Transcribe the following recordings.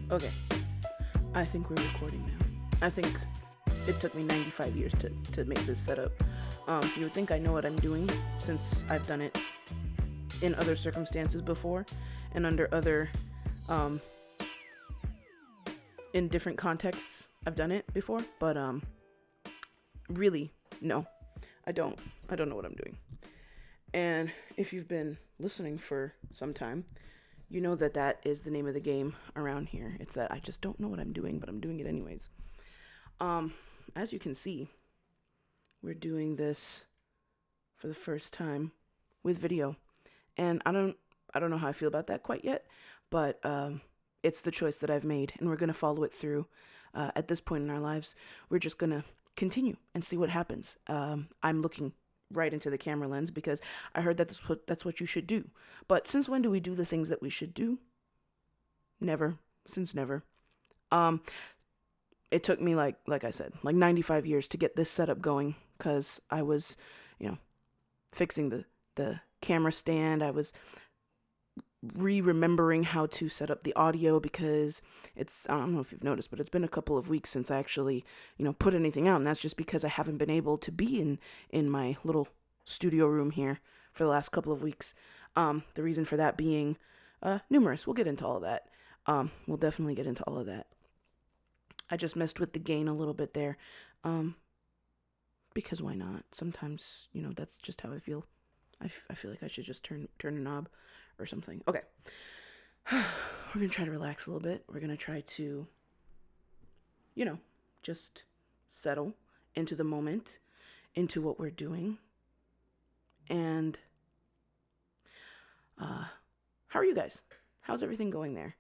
Okay, I think we're recording now. I think it took me 95 years to make this setup. You would think I know what I'm doing since I've done it in other circumstances before and under other, in different contexts. I've done it before, but really, no, I don't. I don't know what I'm doing. And if you've been listening for some time, you know that that is the name of the game around here. It's that I just don't know what I'm doing, but I'm doing it anyways. As you can see, we're doing this for the first time with video, and I don't know how I feel about that quite yet, but it's the choice that I've made, and we're gonna follow it through. At this point in our lives, we're just gonna continue and see what happens. I'm looking right into the camera lens because I heard that that's what you should do. But since when do we do the things that we should do? Never. Since never. It took me like I said, like 95 years to get this setup going because I was, fixing the camera stand. I was remembering how to set up the audio because I don't know if you've noticed, but it's been a couple of weeks since I actually, put anything out. And that's just because I haven't been able to be in my little studio room here for the last couple of weeks. The reason for that being numerous. We'll get into all of that. We'll definitely get into all of that. I just messed with the gain a little bit there. Because why not? Sometimes, that's just how I feel. I feel like I should just turn a knob or something. Okay. We're going to try to relax a little bit. We're going to try to, just settle into the moment, into what we're doing. And how are you guys? How's everything going there?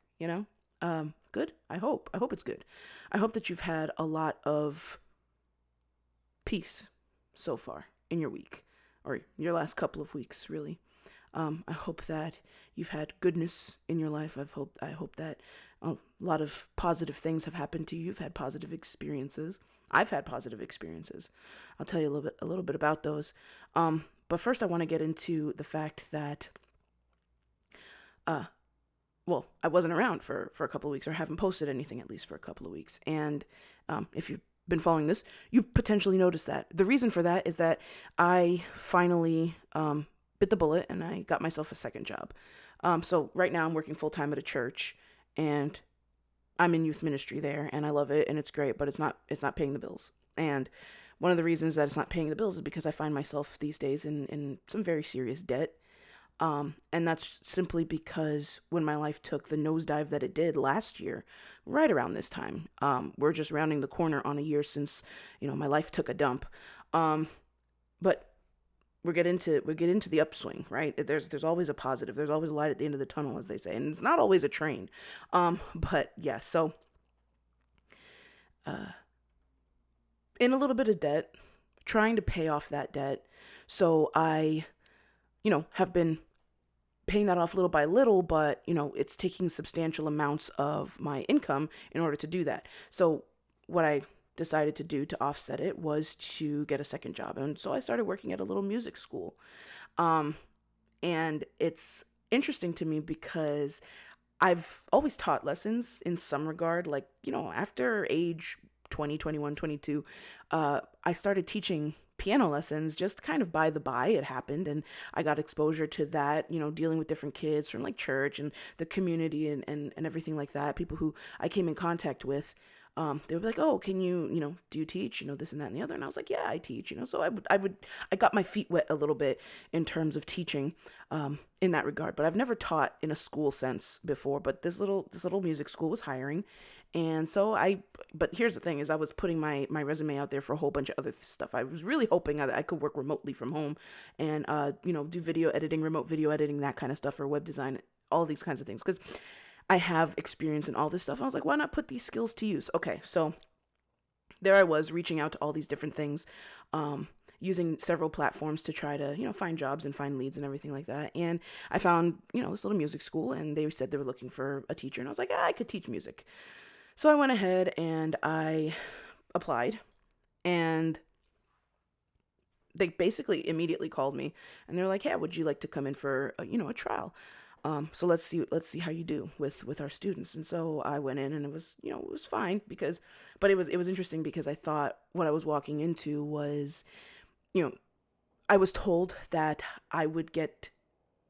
Good? I hope it's good. I hope that you've had a lot of peace so far in your week, or your last couple of weeks, really. I hope that you've had goodness in your life. I hope that a lot of positive things have happened to you. You've had positive experiences. I've had positive experiences. I'll tell you a little bit about those. But first I want to get into the fact that, I wasn't around for a couple of weeks, or haven't posted anything at least for a couple of weeks. And if you've been following this, you potentially noticed that. The reason for that is that I finally bit the bullet and I got myself a second job. So right now I'm working full time at a church, and I'm in youth ministry there, and I love it and it's great, but it's not paying the bills. And one of the reasons that it's not paying the bills is because I find myself these days in some very serious debt. And that's simply because when my life took the nosedive that it did last year, right around this time, we're just rounding the corner on a year since, my life took a dump. But we get into the upswing, right? There's always a positive. There's always a light at the end of the tunnel, as they say, and it's not always a train. But yeah, so, in a little bit of debt, trying to pay off that debt. So I, have been paying that off little by little, but, it's taking substantial amounts of my income in order to do that. So what I decided to do to offset it was to get a second job. And so I started working at a little music school. And it's interesting to me because I've always taught lessons in some regard. Like, after age 20, 21, 22, I started teaching piano lessons just kind of by the by. It happened, and I got exposure to that, dealing with different kids from like church and the community and everything like that. People who I came in contact with, they would be like, oh, can you, do you teach, this and that and the other? And I was like, yeah, I teach, so I got my feet wet a little bit in terms of teaching, in that regard, but I've never taught in a school sense before. But this little music school was hiring. And so but here's the thing is I was putting my resume out there for a whole bunch of other stuff. I was really hoping that I could work remotely from home and, do video editing, remote video editing, that kind of stuff, or web design, all these kinds of things. Cause I have experience in all this stuff. I was like, why not put these skills to use? Okay. So there I was reaching out to all these different things, using several platforms to try to, find jobs and find leads and everything like that. And I found, this little music school, and they said they were looking for a teacher. And I was like, I could teach music. So I went ahead and I applied, and they basically immediately called me, and they're like, hey, would you like to come in for, a trial? So let's see how you do with our students. And so I went in, and it was, it was fine, because, but it was interesting, because I thought what I was walking into was, you know, I was told that I would get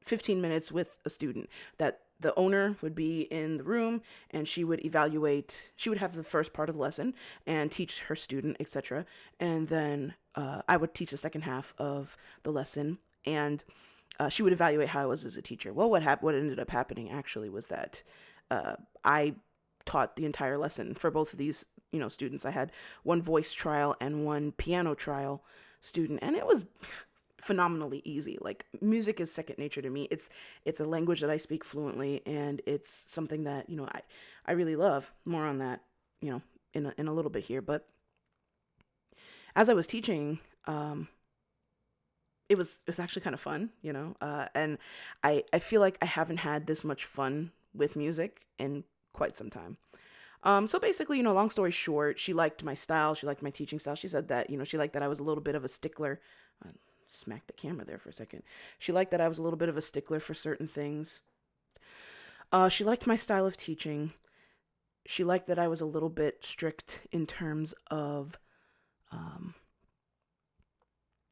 15 minutes with a student, that the owner would be in the room, and she would have the first part of the lesson and teach her student, etc. And then I would teach the second half of the lesson, and she would evaluate how I was as a teacher. Well, what ended up happening actually was that I taught the entire lesson for both of these, students. I had one voice trial and one piano trial student, and it was phenomenally easy. Like, music is second nature to me. It's a language that I speak fluently, and it's something that, I really love. More on that, in a little bit here. But as I was teaching, it was actually kind of fun, and I feel like I haven't had this much fun with music in quite some time. So basically, long story short, she liked my style. She liked my teaching style. She said that, she liked that I was a little bit of a stickler. Smacked the camera there for a second. She liked that I was a little bit of a stickler for certain things. She liked my style of teaching. She liked that I was a little bit strict in terms of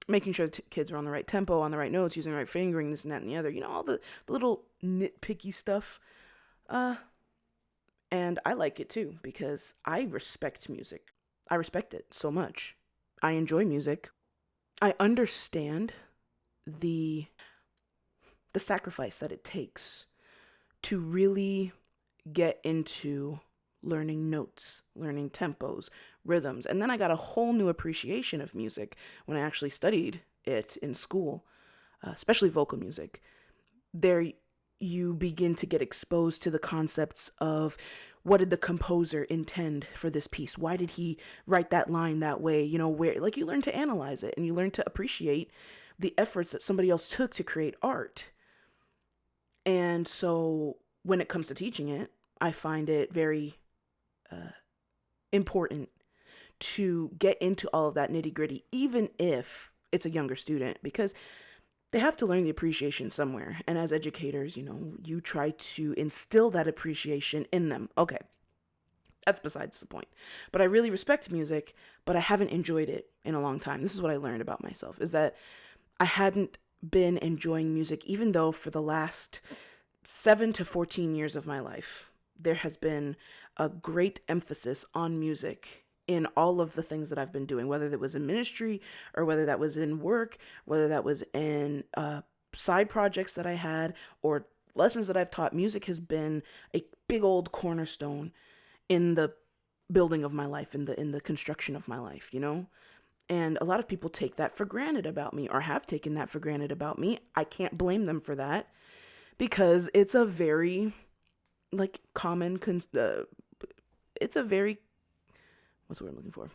making sure kids are on the right tempo, on the right notes, using the right fingering, this and that and the other. All the little nitpicky stuff. And I like it too, because I respect music. I respect it so much. I enjoy music. I understand the sacrifice that it takes to really get into learning notes, learning tempos, rhythms. And then I got a whole new appreciation of music when I actually studied it in school, especially vocal music. There you begin to get exposed to the concepts of, what did the composer intend for this piece? Why did he write that line that way? Where, like, you learn to analyze it, and you learn to appreciate the efforts that somebody else took to create art. And so when it comes to teaching it, I find it very important to get into all of that nitty gritty, even if it's a younger student, because they have to learn the appreciation somewhere. And as educators, you try to instill that appreciation in them. Okay, that's besides the point. But I really respect music, but I haven't enjoyed it in a long time. This is what I learned about myself, is that I hadn't been enjoying music, even though for the last 7 to 14 years of my life, there has been a great emphasis on music in all of the things that I've been doing, whether that was in ministry, or whether that was in work, whether that was in side projects that I had, or lessons that I've taught. Music has been a big old cornerstone in the building of my life, in the construction of my life, And a lot of people take that for granted about me, or have taken that for granted about me. I can't blame them for that, because it's a very, common, it's a very, what's the word I'm looking for?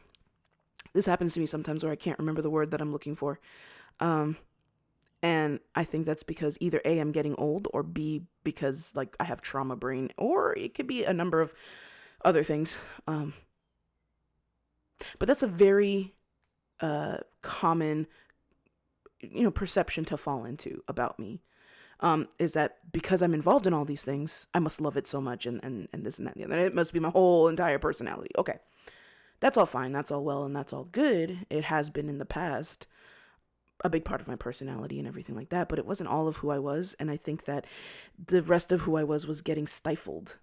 This happens to me sometimes where I can't remember the word that I'm looking for. And I think that's because either A, I'm getting old, or B, because I have trauma brain, or it could be a number of other things. But that's a very common, perception to fall into about me. Is that because I'm involved in all these things, I must love it so much, and this and that and the other. It must be my whole entire personality. Okay. That's all fine. That's all well, and that's all good. It has been in the past a big part of my personality and everything like that, but it wasn't all of who I was. And I think that the rest of who I was getting stifled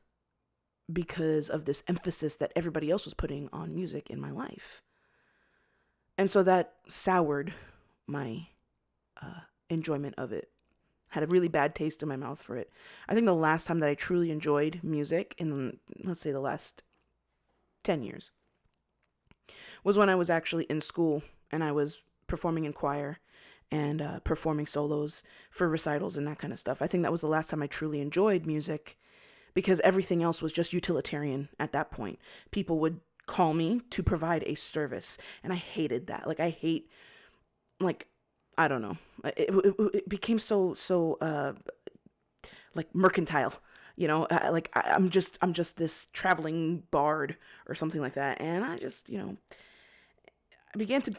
because of this emphasis that everybody else was putting on music in my life. And so that soured my enjoyment of it. Had a really bad taste in my mouth for it. I think the last time that I truly enjoyed music, in, let's say, the last 10 years, was when I was actually in school, and I was performing in choir and performing solos for recitals and that kind of stuff. I think that was the last time I truly enjoyed music, because everything else was just utilitarian at that point. People would call me to provide a service, and I hated that. I don't know. It became so mercantile. I'm just this traveling bard or something like that, and I just, I began to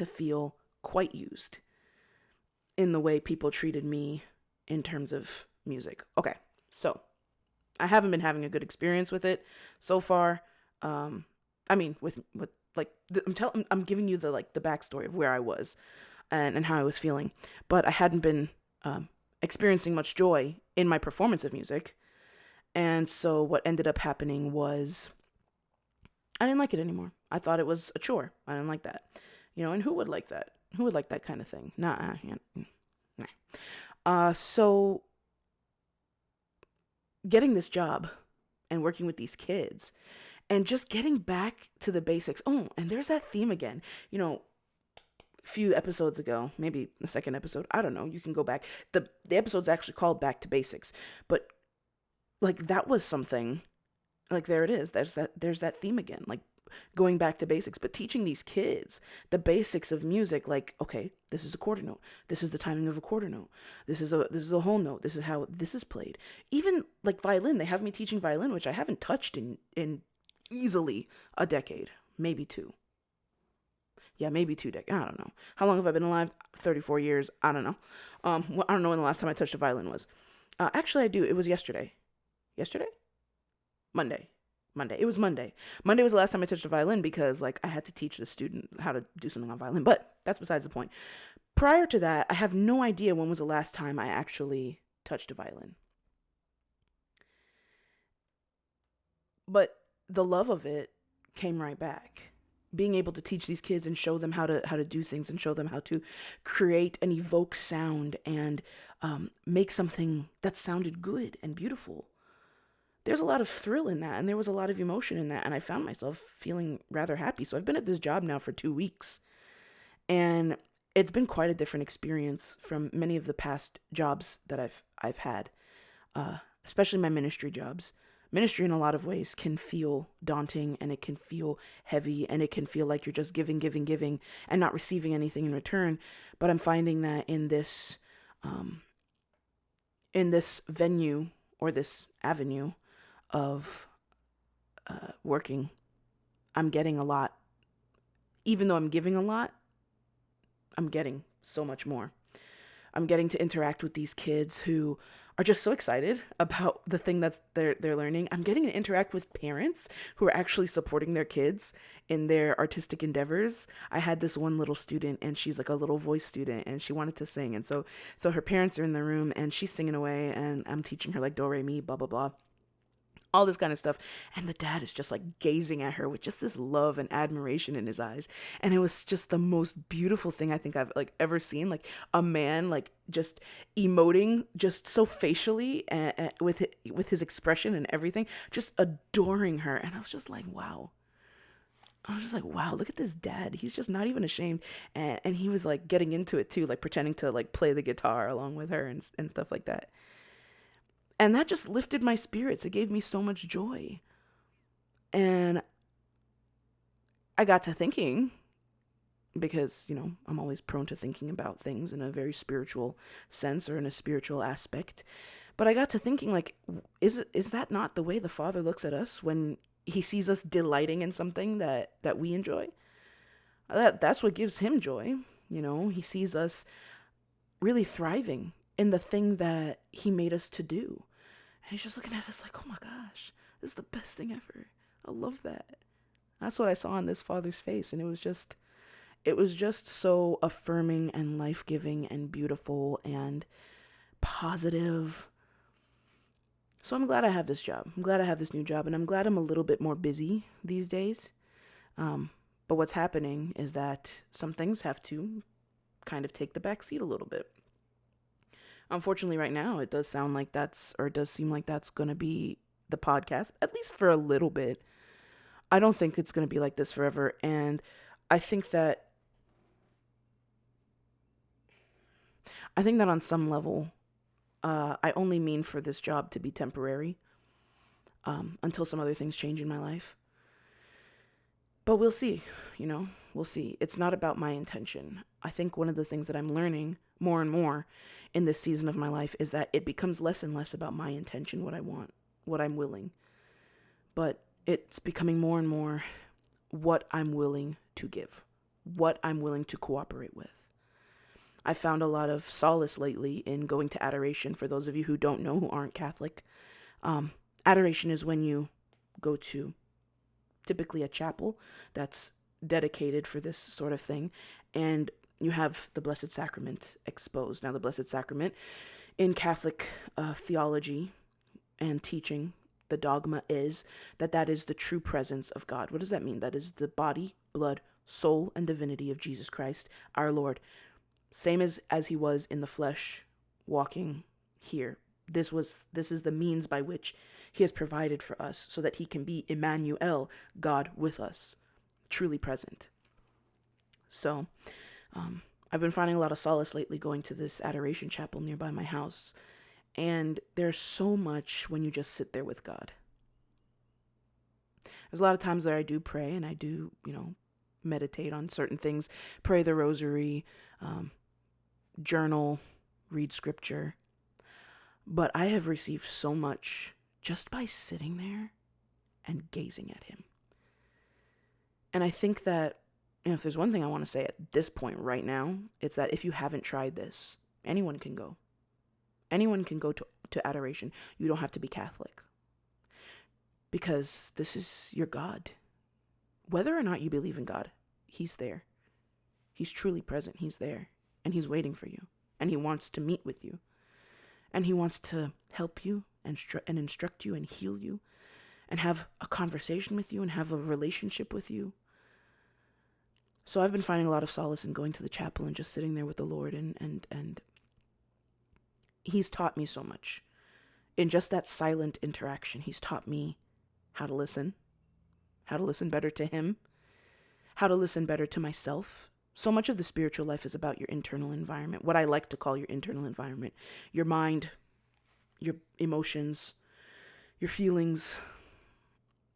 feel quite used in the way people treated me in terms of music. Okay, so I haven't been having a good experience with it so far. I mean, with like I'm giving you the like the backstory of where I was and how I was feeling, but I hadn't been experiencing much joy in my performance of music, and so what ended up happening was I didn't like it anymore. I thought it was a chore. I didn't like that, and who would like that? Who would like that kind of thing? Nah, nah. So getting this job and working with these kids and just getting back to the basics. Oh, and there's that theme again. A few episodes ago, maybe the second episode, I don't know, you can go back. The episode's actually called Back to Basics. But like that was something, like there it is. There's that theme again. Like going back to basics, but teaching these kids the basics of music, like, okay, this is a quarter note. This is the timing of a quarter note. This is a whole note. This is how this is played. Even like violin, they have me teaching violin, which I haven't touched in easily a decade, maybe two. Yeah, maybe 2 decades. I don't know. How long have I been alive? 34 years. I don't know. I don't know when the last time I touched a violin was. Actually, I do. It was yesterday. Yesterday? Monday. It was Monday. Monday was the last time I touched a violin because like I had to teach the student how to do something on violin. But that's besides the point. Prior to that, I have no idea when was the last time I actually touched a violin. But the love of it came right back. Being able to teach these kids and show them how to do things and show them how to create and evoke sound and make something that sounded good and beautiful. There's a lot of thrill in that, and there was a lot of emotion in that, and I found myself feeling rather happy. So I've been at this job now for 2 weeks, and it's been quite a different experience from many of the past jobs that I've had, especially my ministry jobs. Ministry in a lot of ways can feel daunting, and it can feel heavy, and it can feel like you're just giving, and not receiving anything in return. But I'm finding that in this venue or this avenue of working, I'm getting a lot. Even though I'm giving a lot, I'm getting so much more. I'm getting to interact with these kids who are just so excited about the thing that they're learning. I'm getting to interact with parents who are actually supporting their kids in their artistic endeavors. I had this one little student, and she's like a little voice student, and she wanted to sing, and so her parents are in the room, and she's singing away, and I'm teaching her like do re mi blah blah blah, all this kind of stuff. And the dad is just like gazing at her with just this love and admiration in his eyes. And it was just the most beautiful thing I think I've like ever seen. Like a man like just emoting just so facially and with his expression and everything, just adoring her. And I was just like, wow. Look at this dad. He's just not even ashamed. And he was like getting into it too, like pretending to like play the guitar along with her and stuff like that. And that just lifted my spirits. It gave me so much joy. And I got to thinking, because, I'm always prone to thinking about things in a very spiritual sense or in a spiritual aspect. But I got to thinking, like, is that not the way the Father looks at us when he sees us delighting in something that we enjoy? That's what gives him joy. He sees us really thriving in the thing that he made us to do. And he's just looking at us like, oh my gosh, this is the best thing ever. I love that. That's what I saw on this Father's face. And it was just so affirming and life-giving and beautiful and positive. So I'm glad I have this job. I'm glad I have this new job. And I'm glad I'm a little bit more busy these days. But what's happening is that some things have to kind of take the back seat a little bit. Unfortunately, right now, it does seem like that's going to be the podcast, at least for a little bit. I don't think it's going to be like this forever. And I think that on some level, I only mean for this job to be temporary until some other things change in my life. But we'll see, we'll see. It's not about my intention. I think one of the things that I'm learning more and more in this season of my life is that it becomes less and less about my intention, what I want, what I'm willing. But it's becoming more and more what I'm willing to give, what I'm willing to cooperate with. I found a lot of solace lately in going to adoration. For those of you who don't know, who aren't Catholic, adoration is when you go to typically a chapel that's dedicated for this sort of thing, and you have the Blessed Sacrament exposed. Now, the Blessed Sacrament in Catholic theology and teaching, the dogma is that is the true presence of God. What does that mean? That is the body, blood, soul, and divinity of Jesus Christ, our Lord. Same as he was in the flesh, walking here. This is the means by which he has provided for us so that he can be Emmanuel, God with us, truly present. So, I've been finding a lot of solace lately going to this adoration chapel nearby my house. And there's so much when you just sit there with God. There's a lot of times that I do pray and I do, meditate on certain things, pray the rosary, journal, read scripture. But I have received so much just by sitting there and gazing at him. And I think that if there's one thing I want to say at this point right now, it's that if you haven't tried this, anyone can go. Anyone can go to adoration. You don't have to be Catholic. Because this is your God. Whether or not you believe in God, he's there. He's truly present. He's there. And he's waiting for you. And he wants to meet with you. And he wants to help you and instruct you and heal you and have a conversation with you and have a relationship with you. So I've been finding a lot of solace in going to the chapel and just sitting there with the Lord, and he's taught me so much. In just that silent interaction, he's taught me how to listen better to him, how to listen better to myself. So much of the spiritual life is about your internal environment, what I like to call your internal environment, your mind, your emotions, your feelings,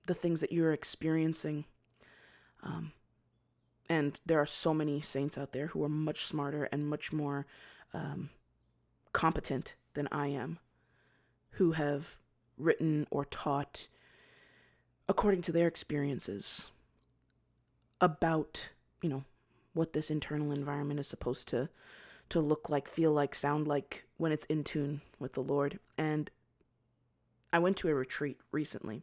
the things that you're experiencing. And there are so many saints out there who are much smarter and much more competent than I am, who have written or taught according to their experiences about, what this internal environment is supposed to look like, feel like, sound like when it's in tune with the Lord. And I went to a retreat recently,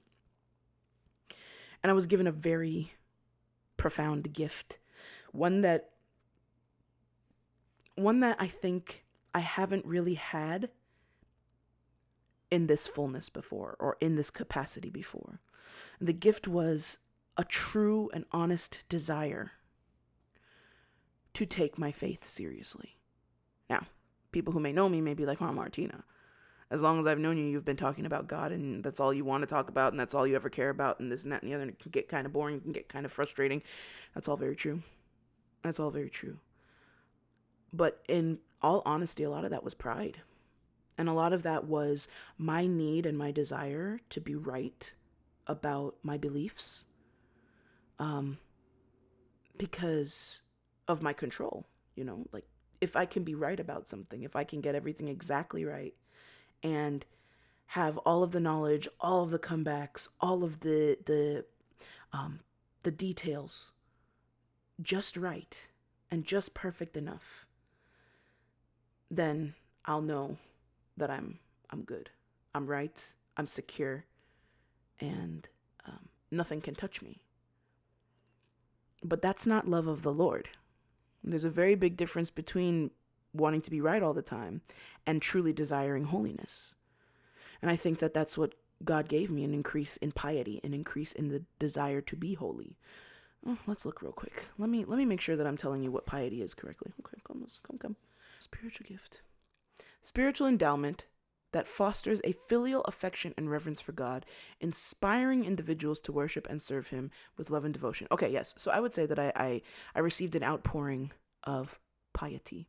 and I was given a very profound gift, one that I think I haven't really had in this fullness before, or in this capacity before. And the gift was a true and honest desire to take my faith seriously. Now, people who may know me may be like, "Oh, Martina, as long as I've known you, you've been talking about God, and that's all you want to talk about, and that's all you ever care about, and this and that and the other, and it can get kind of boring, it can get kind of frustrating." That's all very true. That's all very true. But in all honesty, a lot of that was pride. And a lot of that was my need and my desire to be right about my beliefs, because of my control, like if I can be right about something, if I can get everything exactly right and have all of the knowledge, all of the comebacks, all of the details just right and just perfect enough, then I'll know that I'm good. I'm right. I'm secure. And nothing can touch me. But that's not love of the Lord. There's a very big difference between wanting to be right all the time and truly desiring holiness. And I think that that's what God gave me, an increase in piety, an increase in the desire to be holy. Oh, let's look real quick. Let me make sure that I'm telling you what piety is correctly. Okay, come. Spiritual gift. Spiritual endowment that fosters a filial affection and reverence for God, inspiring individuals to worship and serve him with love and devotion. Okay, yes. So I would say that I received an outpouring of piety,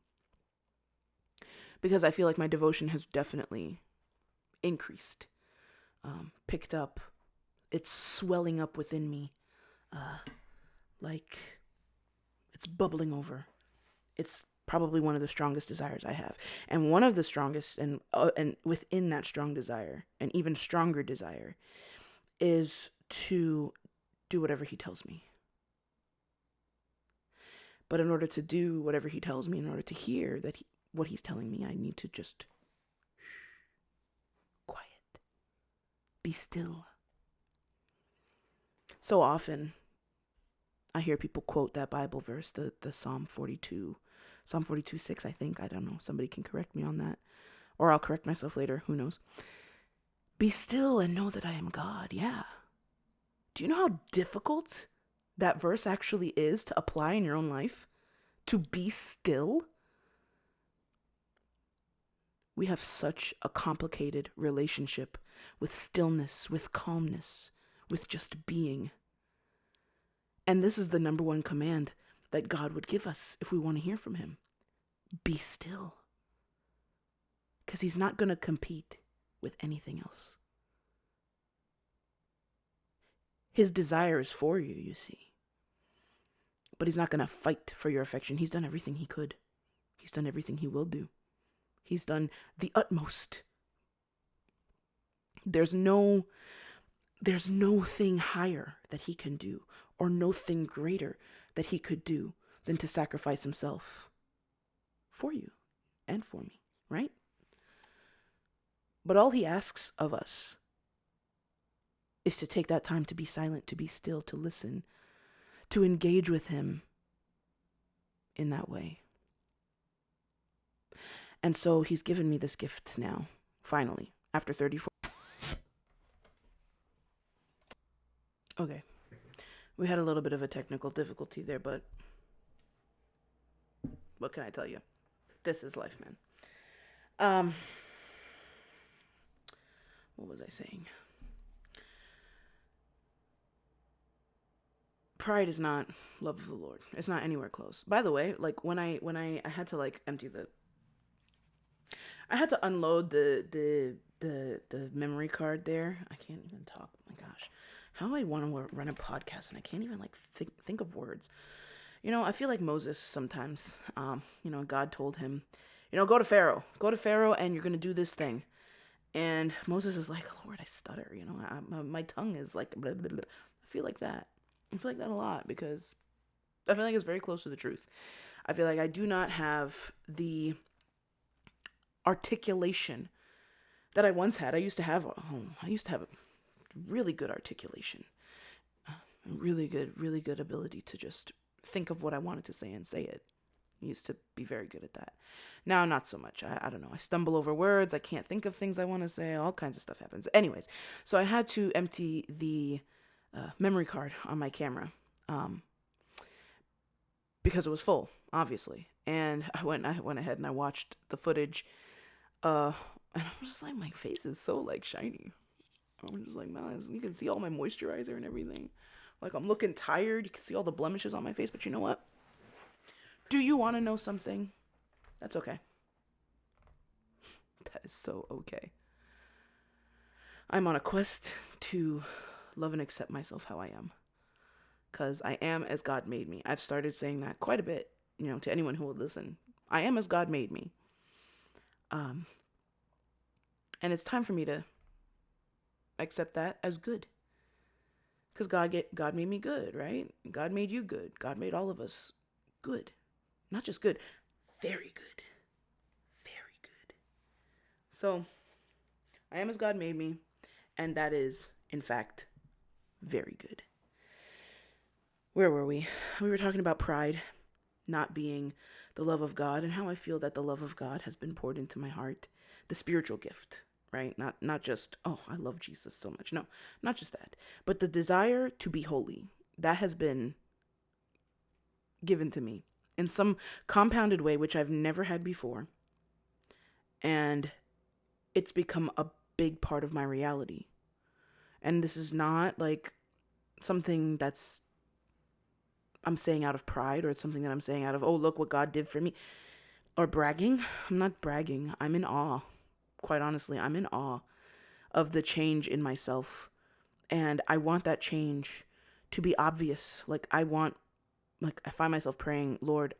because I feel like my devotion has definitely increased, picked up. It's swelling up within me, like it's bubbling over. It's probably one of the strongest desires I have. And one of the strongest, and within that strong desire, an even stronger desire, is to do whatever he tells me. But in order to do whatever he tells me, in order to hear what he's telling me, I need to just quiet, be still. So often I hear people quote that Bible verse, the Psalm 42:6, I think. I don't know. Somebody can correct me on that. Or I'll correct myself later. Who knows? Be still and know that I am God. Yeah. Do you know how difficult that verse actually is to apply in your own life? To be still? We have such a complicated relationship with stillness, with calmness, with just being. And this is the number one command that God would give us if we want to hear from him. Be still. Because he's not going to compete with anything else. His desire is for you, you see. But he's not going to fight for your affection. He's done everything he could. He's done everything he will do. He's done the utmost. There's no thing higher that he can do, or no thing greater that he could do than to sacrifice himself for you and for me, right? But all he asks of us is to take that time to be silent, to be still, to listen, to engage with him in that way. And so he's given me this gift now, finally, after 34. Okay. We had a little bit of a technical difficulty there, but what can I tell you? This is life, man. What was I saying? Pride is not love of the Lord. It's not anywhere close. By the way, like when I had to like I had to unload the memory card there. I can't even talk. Oh my gosh. How do I want to run a podcast and I can't even like think of words? I feel like Moses sometimes. God told him, go to Pharaoh and you're going to do this thing. And Moses is like, Lord, I stutter, my tongue is like, blah, blah, blah. I feel like that a lot because I feel like it's very close to the truth. I feel like I do not have the articulation that I once had. I used to have a really good articulation, really good ability to just think of what I wanted to say and say it. I used to be very good at that. Now, not so much. I don't know. I stumble over words. I can't think of things I want to say. All kinds of stuff happens. Anyways, so I had to empty the memory card on my camera because it was full, obviously. And I went ahead and I watched the footage. And I was just like, my face is so like shiny. I'm just like, man, you can see all my moisturizer and everything. Like, I'm looking tired. You can see all the blemishes on my face. But you know what? Do you want to know something? That's okay. That is so okay. I'm on a quest to love and accept myself how I am. Because I am as God made me. I've started saying that quite a bit, to anyone who would listen. I am as God made me. And it's time for me to accept that as good. Because God made me good, right? God made you good. God made all of us good. Not just good, very good. Very good. So, I am as God made me, and that is, in fact, very good. Where were we? We were talking about pride not being the love of God, and how I feel that the love of God has been poured into my heart. The spiritual gift, right? Not just, oh, I love Jesus so much. No, not just that. But the desire to be holy, that has been given to me in some compounded way, which I've never had before. And it's become a big part of my reality. And this is not like something I'm saying out of pride, or it's something that I'm saying out of, oh, look what God did for me, or bragging. I'm not bragging. I'm in awe. Quite honestly, I'm in awe of the change in myself. And I want that change to be obvious. I find myself praying, Lord,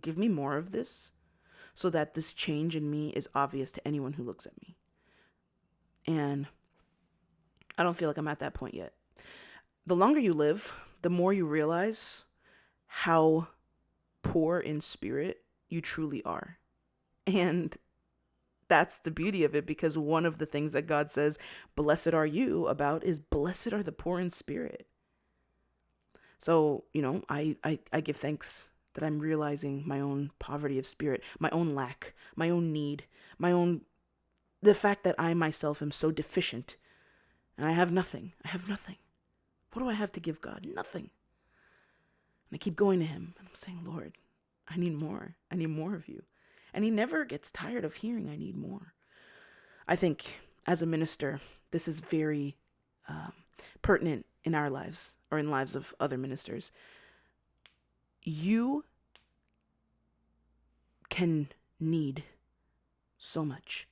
give me more of this so that this change in me is obvious to anyone who looks at me. And I don't feel like I'm at that point yet. The longer you live, the more you realize how poor in spirit, you truly are. And that's the beauty of it, because one of the things that God says, blessed are you about, is blessed are the poor in spirit. So, I give thanks that I'm realizing my own poverty of spirit, my own lack, my own need, the fact that I myself am so deficient and I have nothing. I have nothing. What do I have to give God? Nothing. And I keep going to him and I'm saying, Lord, I need more. I need more of you. And he never gets tired of hearing, I need more. I think as a minister, this is very pertinent in our lives or in lives of other ministers. You can need so much.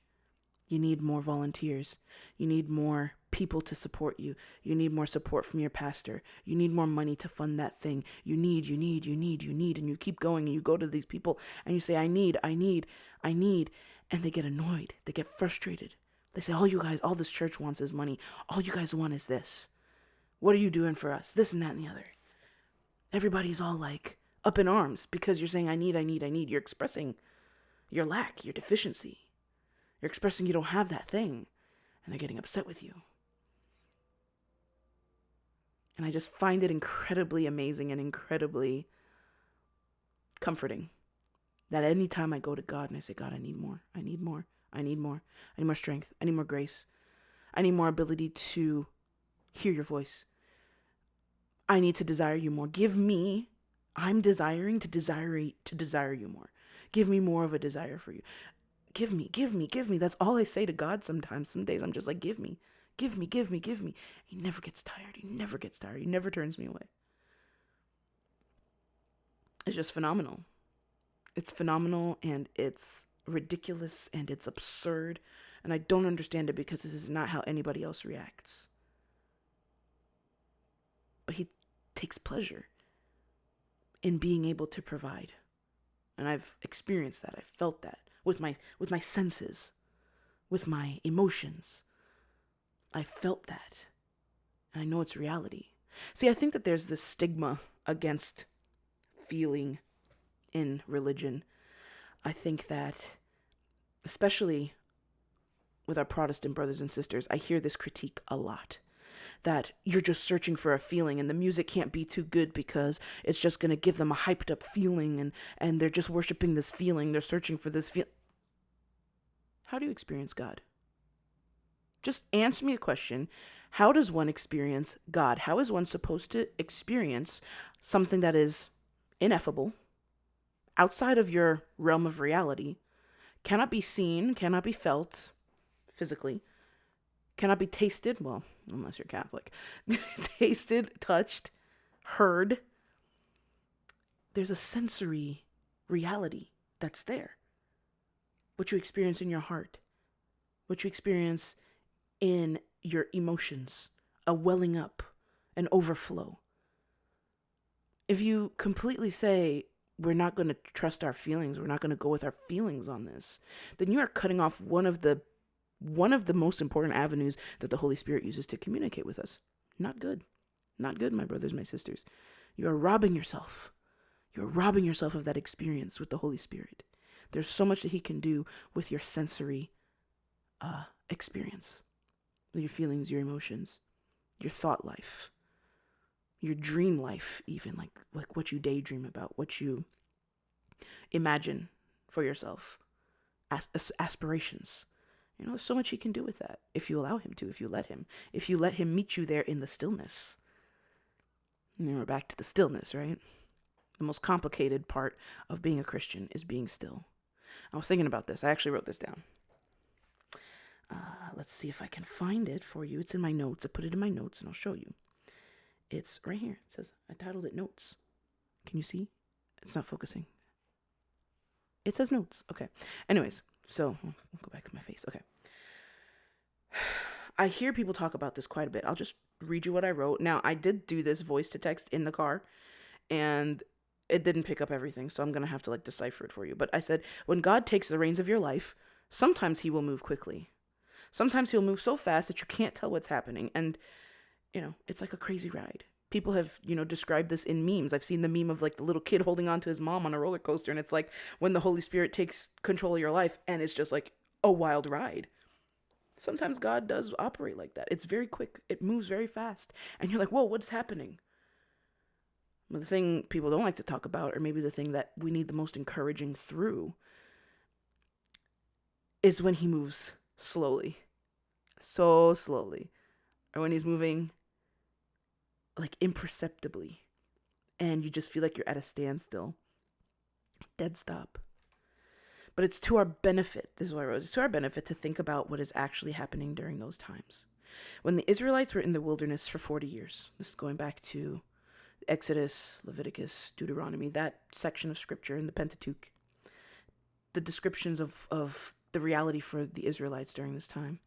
You need more volunteers. You need more people to support you. You need more support from your pastor. You need more money to fund that thing. You need. And you keep going and you go to these people and you say, I need. And they get annoyed. They get frustrated. They say, all this church wants is money. All you guys want is this. What are you doing for us? This and that and the other. Everybody's all like up in arms because you're saying, I need. You're expressing your lack, your deficiency. You're expressing you don't have that thing. And they're getting upset with you. And I just find it incredibly amazing and incredibly comforting that anytime I go to God and I say, God, I need more. I need more strength. I need more grace. I need more ability to hear your voice. I need to desire you more. I'm desiring to desire you more. Give me more of a desire for you. Give me. That's all I say to God sometimes. Some days I'm just like, give me. He never gets tired. He never turns me away. It's just phenomenal. It's phenomenal and it's ridiculous and it's absurd. And I don't understand it because this is not how anybody else reacts. But he takes pleasure in being able to provide. And I've experienced that. I've felt that with my senses, with my emotions. I felt that. And I know it's reality. See, I think that there's this stigma against feeling in religion. I think that, especially with our Protestant brothers and sisters, I hear this critique a lot. That you're just searching for a feeling and the music can't be too good because it's just going to give them a hyped up feeling and they're just worshiping this feeling. They're searching for this feeling. How do you experience God? Just answer me a question. How does one experience God? How is one supposed to experience something that is ineffable, outside of your realm of reality, cannot be seen, cannot be felt physically, cannot be tasted, well, unless you're Catholic, tasted, touched, heard? There's a sensory reality that's there. What you experience in your heart, what you experience in your emotions, a welling up, an overflow. If you completely say, we're not going to trust our feelings, we're not going to go with our feelings on this, then you are cutting off one of the most important avenues that the Holy Spirit uses to communicate with us. Not good. Not good, my brothers, my sisters. You are robbing yourself. You're robbing yourself of that experience with the Holy Spirit. There's so much that he can do with your sensory experience, your feelings, your emotions, your thought life, your dream life, even like what you daydream about, what you imagine for yourself, aspirations. So much he can do with that if you allow him to, if you let him meet you there in the stillness. We're back to the stillness, right? The most complicated part of being a Christian is being still. I was thinking about this. I actually wrote this down. Let's see if I can find it for you. It's in my notes. I put it in my notes and I'll show you. It's right here. It says, I titled it Notes. Can you see? It's not focusing. It says notes. Okay. Anyways, so I'll go back to my face. Okay. I hear people talk about this quite a bit. I'll just read you what I wrote. Now, I did do this voice to text in the car and it didn't pick up everything. So I'm going to have to decipher it for you. But I said, when God takes the reins of your life, sometimes he will move quickly. Sometimes he'll move so fast that you can't tell what's happening. And, it's like a crazy ride. People have, described this in memes. I've seen the meme of like the little kid holding on to his mom on a roller coaster, and it's like when the Holy Spirit takes control of your life and it's just like a wild ride. Sometimes God does operate like that. It's very quick. It moves very fast. And you're like, whoa, what's happening? But the thing people don't like to talk about, or maybe the thing that we need the most encouraging through, is when he moves slowly. So slowly. Or when he's moving like imperceptibly, and you just feel like you're at a standstill. Dead stop. But it's to our benefit, this is what I wrote, it's to our benefit to think about what is actually happening during those times. When the Israelites were in the wilderness for 40 years, this is going back to Exodus, Leviticus, Deuteronomy, that section of scripture in the Pentateuch, the descriptions of the reality for the Israelites during this time.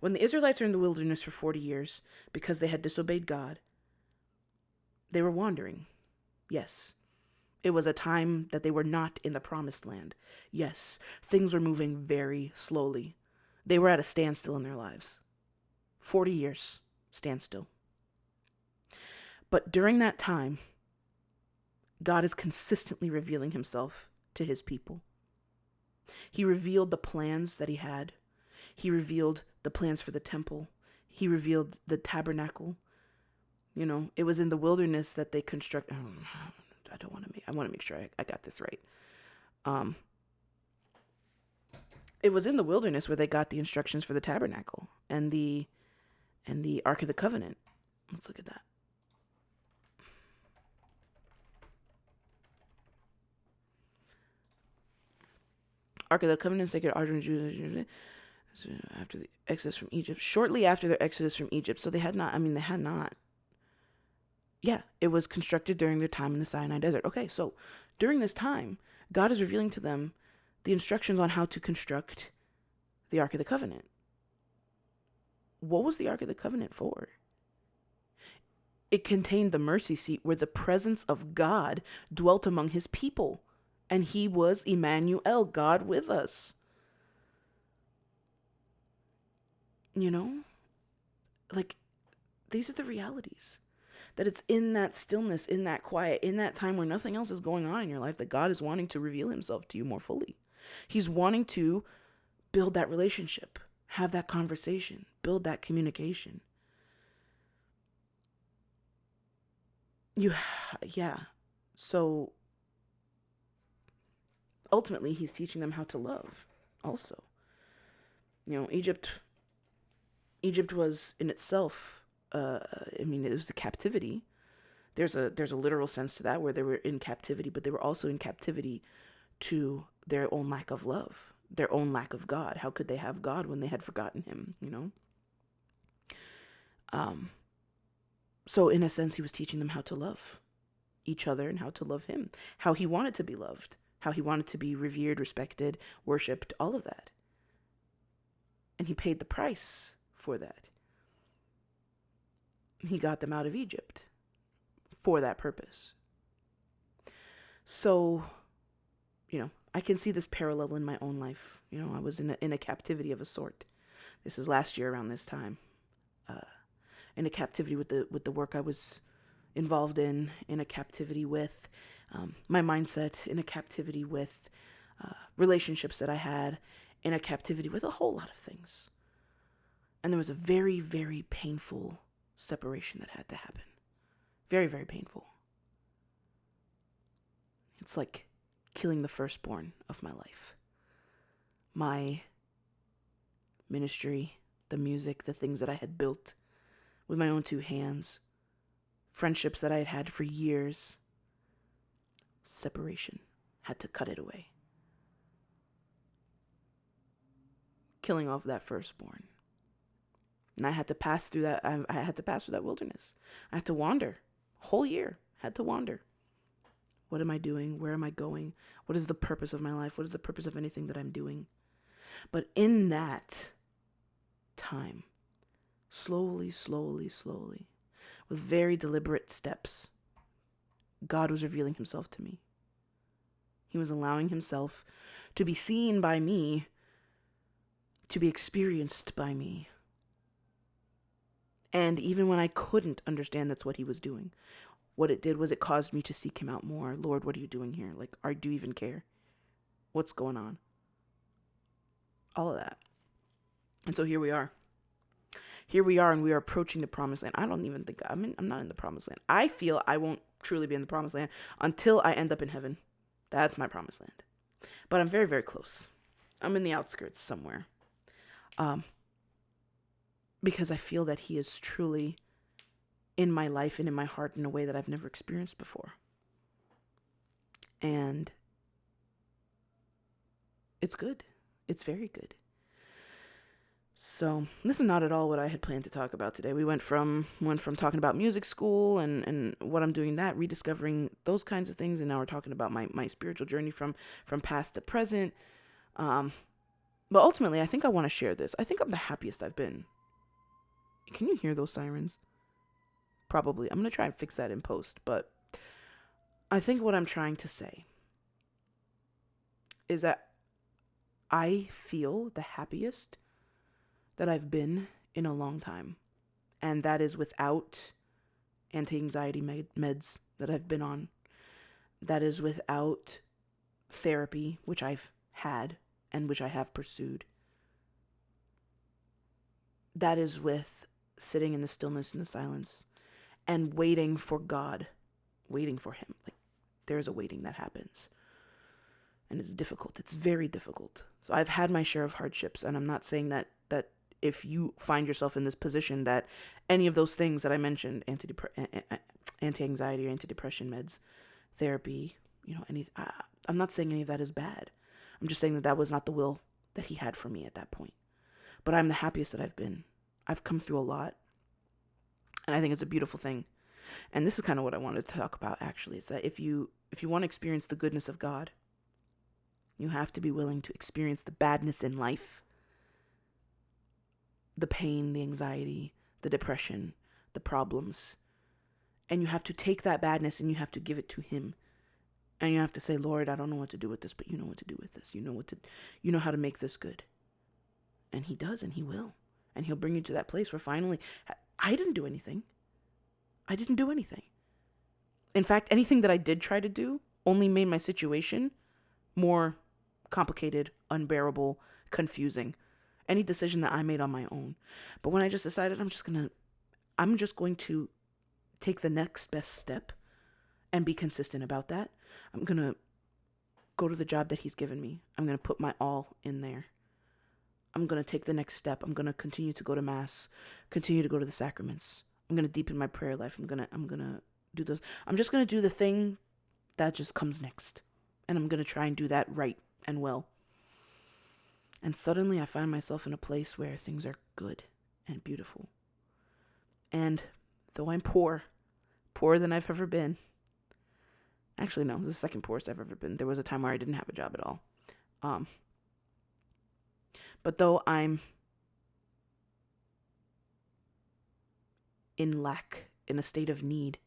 When the Israelites are in the wilderness for 40 years, because they had disobeyed God, they were wandering. Yes. It was a time that they were not in the promised land. Yes. Things were moving very slowly. They were at a standstill in their lives. 40 years, standstill. But during that time, God is consistently revealing himself to his people. He revealed the plans that he had. He revealed the plans for the temple. He revealed the tabernacle. It was in the wilderness that they construct. I want to make sure I got this right. It was in the wilderness where they got the instructions for the tabernacle and the Ark of the Covenant. Let's look at that. Ark of the Covenant, sacred Ark of Judah, after the exodus from Egypt. Shortly after their exodus from Egypt, so they had not. Yeah, it was constructed during their time in the Sinai Desert. Okay, so during this time, God is revealing to them the instructions on how to construct the Ark of the Covenant. What was the Ark of the Covenant for? It contained the mercy seat where the presence of God dwelt among his people. And he was Emmanuel, God with us. Like, these are the realities. That it's in that stillness, in that quiet, in that time where nothing else is going on in your life, that God is wanting to reveal himself to you more fully. He's wanting to build that relationship, have that conversation, build that communication. So ultimately, he's teaching them how to love also. Egypt was in itself, it was a captivity. There's a literal sense to that, where they were in captivity, but they were also in captivity to their own lack of love, their own lack of God. How could they have God when they had forgotten him, So in a sense, he was teaching them how to love each other and how to love him, how he wanted to be loved, how he wanted to be revered, respected, worshipped, all of that. And he paid the price for that. He got them out of Egypt for that purpose. So, I can see this parallel in my own life. I was in a captivity of a sort. This is last year around this time. In a captivity with the work I was involved in a captivity with my mindset, in a captivity with relationships that I had, in a captivity with a whole lot of things. And there was a very, very painful separation that had to happen. Very, very painful. It's like killing the firstborn of my life. My ministry, the music, the things that I had built with my own two hands, friendships that I had had for years. Separation. Had to cut it away. Killing off that firstborn. And I had to pass through that. I had to pass through that wilderness. I had to wander. Whole year. Had to wander. What am I doing? Where am I going? What is the purpose of my life? What is the purpose of anything that I'm doing? But in that time, slowly, with very deliberate steps, God was revealing himself to me. He was allowing himself to be seen by me, to be experienced by me. And even when I couldn't understand that's what he was doing, what it did was it caused me to seek him out more. Lord, what are you doing here? Like, do you even care? What's going on? All of that. And so here we are. Here we are, and we are approaching the promised land. I don't even think I'm not in the promised land. I feel I won't truly be in the promised land until I end up in heaven. That's my promised land. But I'm very, very close. I'm in the outskirts somewhere. Because I feel that he is truly in my life and in my heart in a way that I've never experienced before. And it's good. It's very good. So this is not at all what I had planned to talk about today. We went from talking about music school and what I'm doing that, rediscovering those kinds of things, and now we're talking about my spiritual journey from past to present. But ultimately, I think I want to share this. I think I'm the happiest I've been. Can you hear those sirens? Probably. I'm going to try and fix that in post, but I think what I'm trying to say is that I feel the happiest that I've been in a long time. And that is without anti-anxiety meds that I've been on. That is without therapy, which I've had and which I have pursued. That is with sitting in the stillness and the silence and waiting for God, waiting for him. Like, there's a waiting that happens. And it's difficult. It's very difficult. So I've had my share of hardships, and I'm not saying that if you find yourself in this position that any of those things that I mentioned, anti-anxiety or anti-depression meds, therapy, I'm not saying any of that is bad. I'm just saying that was not the will that he had for me at that point. But I'm the happiest that I've been. I've come through a lot, and I think it's a beautiful thing. And this is kind of what I wanted to talk about, actually. It's that if you want to experience the goodness of God, you have to be willing to experience the badness in life. The pain, the anxiety, the depression, the problems. And you have to take that badness and you have to give it to him. And you have to say, Lord, I don't know what to do with this, but you know what to do with this. You know how to make this good. And he does, and he will. And he'll bring you to that place where finally, I didn't do anything. I didn't do anything. In fact, anything that I did try to do only made my situation more complicated, unbearable, confusing. Any decision that I made on my own. But when I just decided I'm just going to take the next best step and be consistent about that. I'm going to go to the job that he's given me. I'm going to put my all in there. I'm going to take the next step. I'm going to continue to go to mass, continue to go to the sacraments. I'm going to deepen my prayer life. I'm going to do this. I'm just going to do the thing that just comes next. And I'm going to try and do that right and well. And suddenly I find myself in a place where things are good and beautiful. And though I'm poorer than I've ever been. Actually, no, this is the second poorest I've ever been. There was a time where I didn't have a job at all. But though I'm in lack, in a state of need,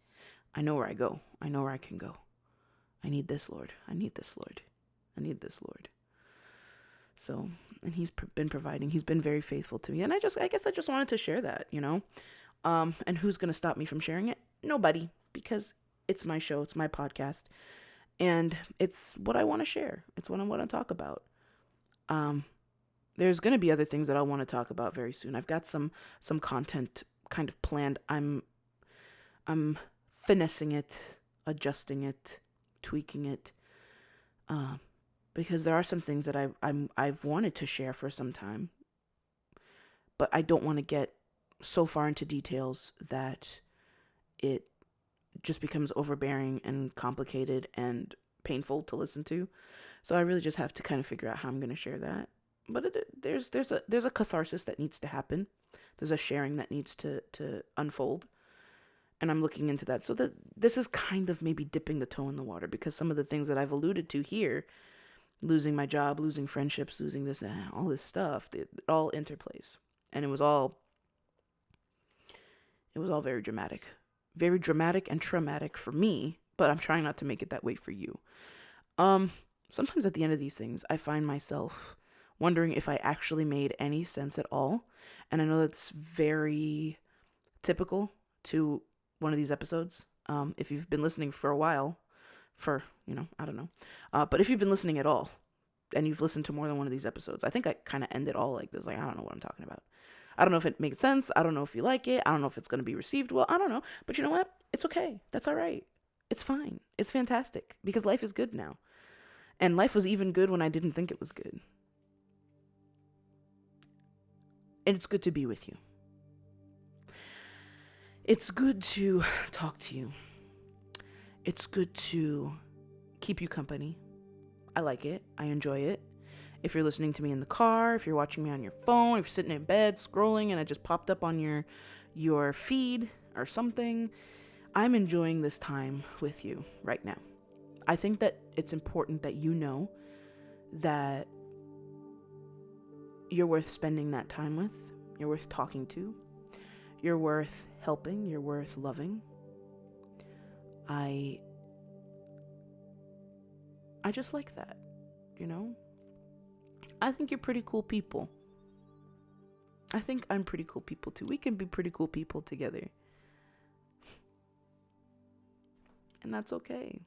I know where I go. I know where I can go. I need this, Lord. I need this, Lord. I need this, Lord. So, and he's been providing. He's been very faithful to me. And I guess I just wanted to share that, and who's going to stop me from sharing it? Nobody, because it's my show. It's my podcast. And it's what I want to share. It's what I want to talk about. There's going to be other things that I want to talk about very soon. I've got some content kind of planned. I'm finessing it, adjusting it, tweaking it. Because there are some things that I've wanted to share for some time, but I don't want to get so far into details that it just becomes overbearing and complicated and painful to listen to. So I really just have to kind of figure out how I'm going to share that. But there's a catharsis that needs to happen. There's a sharing that needs to unfold, and I'm looking into that. So that this is kind of maybe dipping the toe in the water, because some of the things that I've alluded to here. Losing my job, losing friendships, losing this, all this stuff, it all interplays. And it was all very dramatic and traumatic for me, but I'm trying not to make it that way for you. Sometimes at the end of these things, I find myself wondering if I actually made any sense at all. And I know that's very typical to one of these episodes. If you've been listening for a while, I don't know. But if you've been listening at all and you've listened to more than one of these episodes, I think I kind of end it all like this. Like, I don't know what I'm talking about. I don't know if it makes sense. I don't know if you like it. I don't know if it's going to be received well. I don't know. But you know what? It's okay. That's all right. It's fine. It's fantastic because life is good now. And life was even good when I didn't think it was good. And it's good to be with you. It's good to talk to you. It's good to keep you company. I like it. I enjoy it. If you're listening to me in the car, if you're watching me on your phone, if you're sitting in bed scrolling and it just popped up on your feed or something, I'm enjoying this time with you right now. I think that it's important that you know that you're worth spending that time with. You're worth talking to. You're worth helping. You're worth loving. I just like that, you know? I think you're pretty cool people. I think I'm pretty cool people too. We can be pretty cool people together. And that's okay.